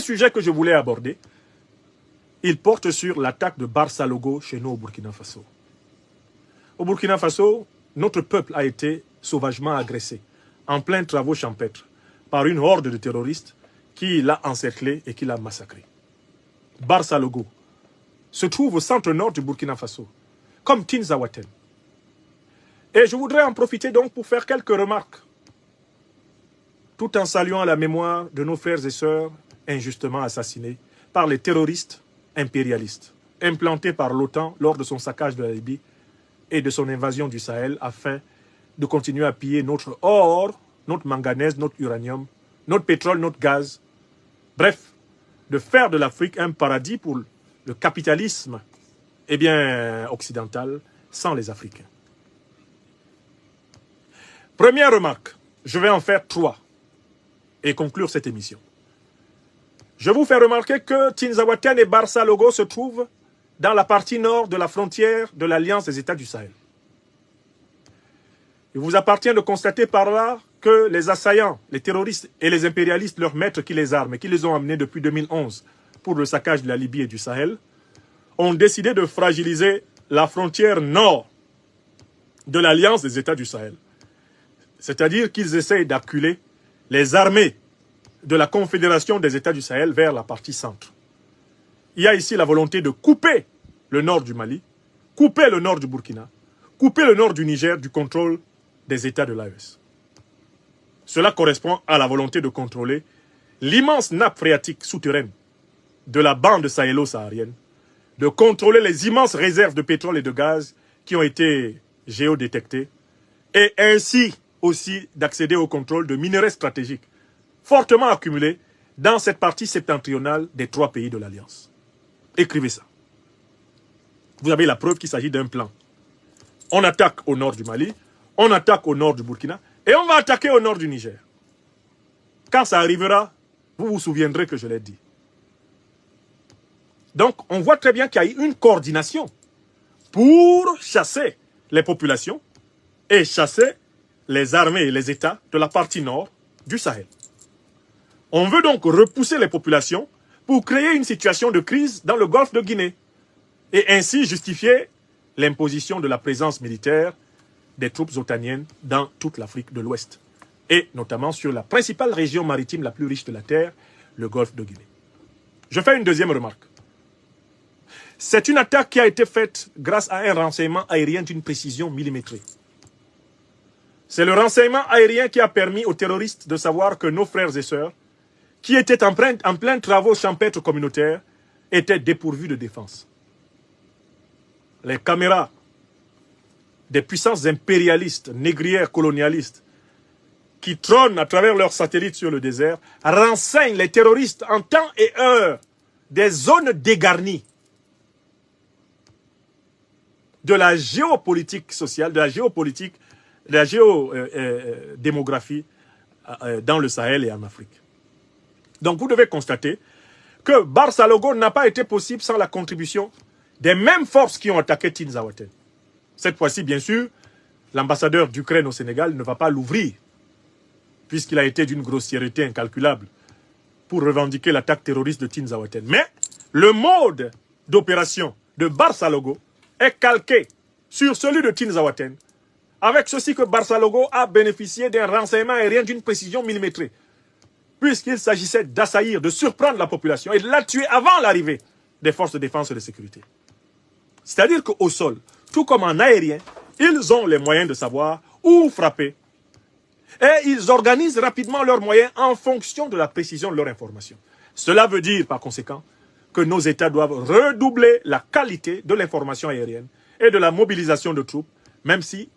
sujet que je voulais aborder, il porte sur l'attaque de Barça Logo chez nous au Burkina Faso. Au Burkina Faso, notre peuple a été sauvagement agressé, en plein travaux champêtres, par une horde de terroristes qui l'a encerclé et qui l'a massacré. Barça Logo se trouve au centre-nord du Burkina Faso, comme Tinzaouaten. Et je voudrais en profiter donc pour faire quelques remarques, tout en saluant la mémoire de nos frères et sœurs injustement assassinés par les terroristes impérialistes, implantés par l'OTAN lors de son saccage de la Libye et de son invasion du Sahel afin de continuer à piller notre or, notre manganèse, notre uranium, notre pétrole, notre gaz. Bref, de faire de l'Afrique un paradis pour le capitalisme occidental sans les Africains. Première remarque, je vais en faire 3 et conclure cette émission. Je vous fais remarquer que Tinzaouaten et Barça Logo se trouvent dans la partie nord de la frontière de l'Alliance des États du Sahel. Il vous appartient de constater par là que les assaillants, les terroristes et les impérialistes, leurs maîtres qui les arment et qui les ont amenés depuis 2011 pour le saccage de la Libye et du Sahel, ont décidé de fragiliser la frontière nord de l'Alliance des États du Sahel. C'est-à-dire qu'ils essayent d'acculer les armées de la Confédération des États du Sahel vers la partie centre. Il y a ici la volonté de couper le nord du Mali, couper le nord du Burkina, couper le nord du Niger du contrôle des États de l'AES. Cela correspond à la volonté de contrôler l'immense nappe phréatique souterraine de la bande sahélo-saharienne, de contrôler les immenses réserves de pétrole et de gaz qui ont été géodétectées, et ainsi aussi d'accéder au contrôle de minerais stratégiques fortement accumulés dans cette partie septentrionale des 3 pays de l'Alliance. Écrivez ça. Vous avez la preuve qu'il s'agit d'un plan. On attaque au nord du Mali, on attaque au nord du Burkina, et on va attaquer au nord du Niger. Quand ça arrivera, vous vous souviendrez que je l'ai dit. Donc, on voit très bien qu'il y a eu une coordination pour chasser les populations et chasser les armées et les États de la partie nord du Sahel. On veut donc repousser les populations pour créer une situation de crise dans le golfe de Guinée et ainsi justifier l'imposition de la présence militaire des troupes otaniennes dans toute l'Afrique de l'Ouest et notamment sur la principale région maritime la plus riche de la Terre, le golfe de Guinée. Je fais une deuxième remarque. C'est une attaque qui a été faite grâce à un renseignement aérien d'une précision millimétrée. C'est le renseignement aérien qui a permis aux terroristes de savoir que nos frères et sœurs, qui étaient en plein travaux champêtres communautaires, étaient dépourvus de défense. Les caméras des puissances impérialistes, négrières, colonialistes, qui trônent à travers leurs satellites sur le désert, renseignent les terroristes en temps et heure des zones dégarnies de la géopolitique sociale, de la géodémographie dans le Sahel et en Afrique. Donc vous devez constater que Barça Logo n'a pas été possible sans la contribution des mêmes forces qui ont attaqué Tinzaouaten. Cette fois-ci, bien sûr, l'ambassadeur d'Ukraine au Sénégal ne va pas l'ouvrir, puisqu'il a été d'une grossièreté incalculable pour revendiquer l'attaque terroriste de Tinzaouaten. Mais le mode d'opération de Barça Logo est calqué sur celui de Tinzaouaten, avec ceci que Barça Logo a bénéficié d'un renseignement aérien d'une précision millimétrée, puisqu'il s'agissait d'assaillir, de surprendre la population et de la tuer avant l'arrivée des forces de défense et de sécurité. C'est-à-dire qu'au sol, tout comme en aérien, ils ont les moyens de savoir où frapper. Et ils organisent rapidement leurs moyens en fonction de la précision de leur information. Cela veut dire, par conséquent, que nos États doivent redoubler la qualité de l'information aérienne et de la mobilisation de troupes, même si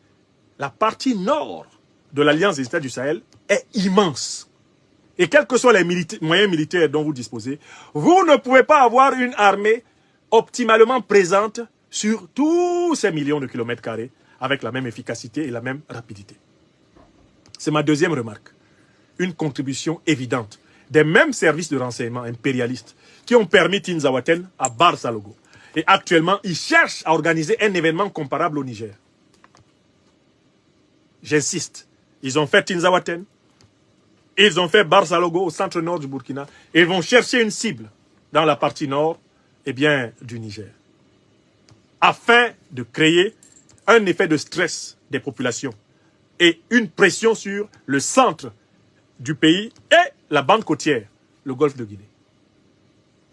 la partie nord de l'Alliance des États du Sahel est immense. Et quels que soient les moyens militaires dont vous disposez, vous ne pouvez pas avoir une armée optimalement présente sur tous ces millions de kilomètres carrés avec la même efficacité et la même rapidité. C'est ma deuxième remarque. Une contribution évidente des mêmes services de renseignement impérialistes qui ont permis Tinzaouaten à Barça Logo. Et actuellement, ils cherchent à organiser un événement comparable au Niger. J'insiste, ils ont fait Tinzaouaten, Ils ont fait Barsalogo au centre nord du Burkina. Ils vont chercher une cible dans la partie nord, eh bien, du Niger, afin de créer un effet de stress des populations et une pression sur le centre du pays et la bande côtière, le golfe de Guinée.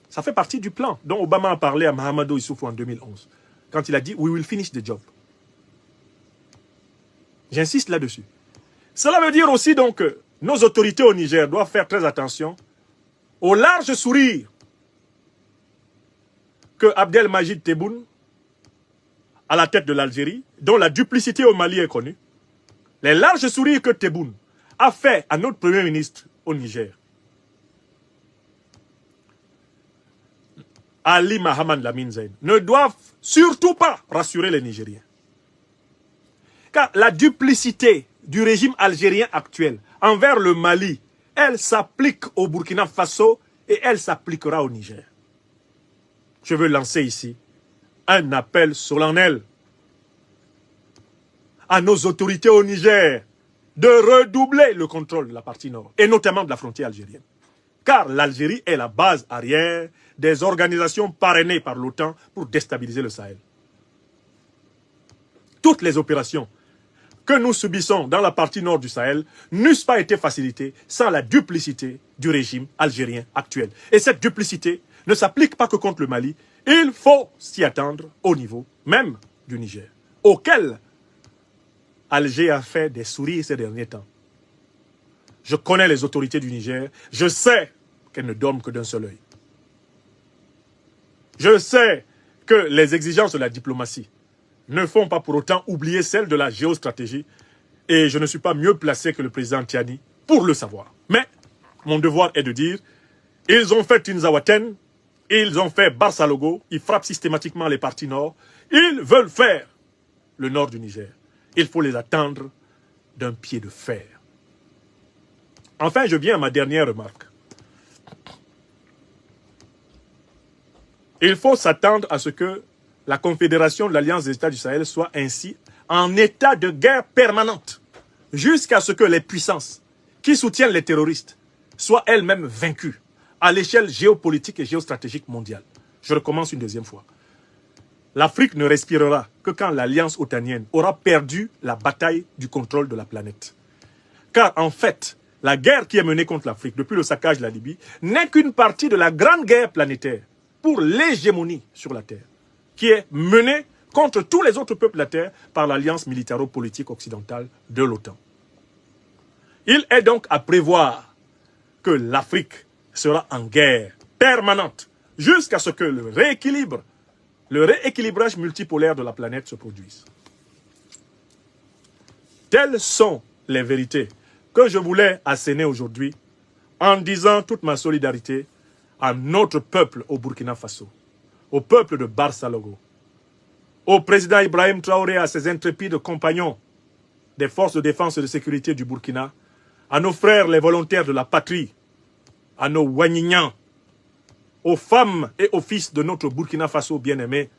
Ça fait partie du plan dont Obama a parlé à Mahamadou Issoufou en 2011, quand il a dit « We will finish the job ». J'insiste là-dessus. Cela veut dire aussi donc que nos autorités au Niger doivent faire très attention au large sourire que Abdelmajid Tebboune, à la tête de l'Algérie, dont la duplicité au Mali est connue, les larges sourires que Tebboune a fait à notre Premier ministre au Niger, Ali Mahamad Lamine Zaïn, ne doivent surtout pas rassurer les Nigériens. Car la duplicité du régime algérien actuel envers le Mali, elle s'applique au Burkina Faso et elle s'appliquera au Niger. Je veux lancer ici un appel solennel à nos autorités au Niger de redoubler le contrôle de la partie nord, et notamment de la frontière algérienne. Car l'Algérie est la base arrière des organisations parrainées par l'OTAN pour déstabiliser le Sahel. Toutes les opérations que nous subissons dans la partie nord du Sahel n'eussent pas été facilitées sans la duplicité du régime algérien actuel. Et cette duplicité ne s'applique pas que contre le Mali, il faut s'y attendre au niveau même du Niger, auquel Alger a fait des sourires ces derniers temps. Je connais les autorités du Niger, je sais qu'elles ne dorment que d'un seul œil. Je sais que les exigences de la diplomatie ne font pas pour autant oublier celles de la géostratégie, et je ne suis pas mieux placé que le président Tiani pour le savoir. Mais mon devoir est de dire, ils ont fait Tinzawaten, ils ont fait Barsalogo, ils frappent systématiquement les parties nord, ils veulent faire le nord du Niger. Il faut les attendre d'un pied de fer. Enfin, je viens à ma dernière remarque. Il faut s'attendre à ce que la Confédération de l'Alliance des États du Sahel soit ainsi en état de guerre permanente, jusqu'à ce que les puissances qui soutiennent les terroristes soient elles-mêmes vaincues à l'échelle géopolitique et géostratégique mondiale. Je recommence une deuxième fois. L'Afrique ne respirera que quand l'Alliance otanienne aura perdu la bataille du contrôle de la planète. Car en fait, la guerre qui est menée contre l'Afrique depuis le saccage de la Libye n'est qu'une partie de la grande guerre planétaire pour l'hégémonie sur la Terre, qui est menée contre tous les autres peuples de la Terre par l'alliance militaro-politique occidentale de l'OTAN. Il est donc à prévoir que l'Afrique sera en guerre permanente jusqu'à ce que le rééquilibrage multipolaire de la planète se produise. Telles sont les vérités que je voulais asséner aujourd'hui en disant toute ma solidarité à notre peuple au Burkina Faso, au peuple de Barsalogo, au président Ibrahim Traoré, à ses intrépides compagnons des forces de défense et de sécurité du Burkina, à nos frères les volontaires de la patrie, à nos Wanyignan, aux femmes et aux fils de notre Burkina Faso bien-aimé.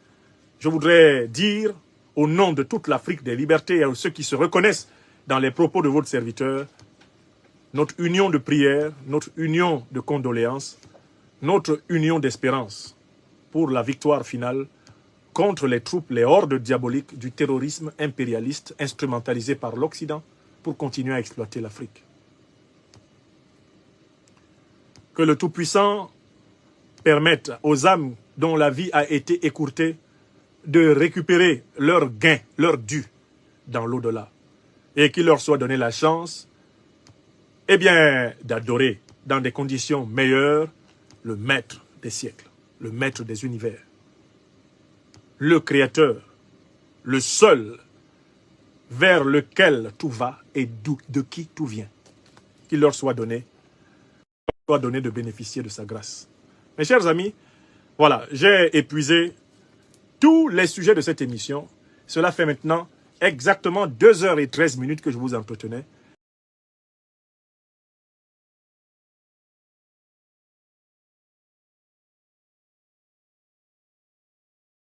Je voudrais dire, au nom de toute l'Afrique des libertés et à ceux qui se reconnaissent dans les propos de votre serviteur, notre union de prière, notre union de condoléances, notre union d'espérance pour la victoire finale contre les troupes, les hordes diaboliques du terrorisme impérialiste instrumentalisé par l'Occident pour continuer à exploiter l'Afrique. Que le Tout-Puissant permette aux âmes dont la vie a été écourtée de récupérer leur gain, leur dû dans l'au-delà, et qu'il leur soit donné la chance, eh bien, d'adorer dans des conditions meilleures le maître des siècles, le maître des univers, le créateur, le seul vers lequel tout va et de qui tout vient. Qu'il leur soit donné de bénéficier de sa grâce. Mes chers amis, voilà, j'ai épuisé tous les sujets de cette émission. Cela fait maintenant exactement 2h13 que je vous entretenais.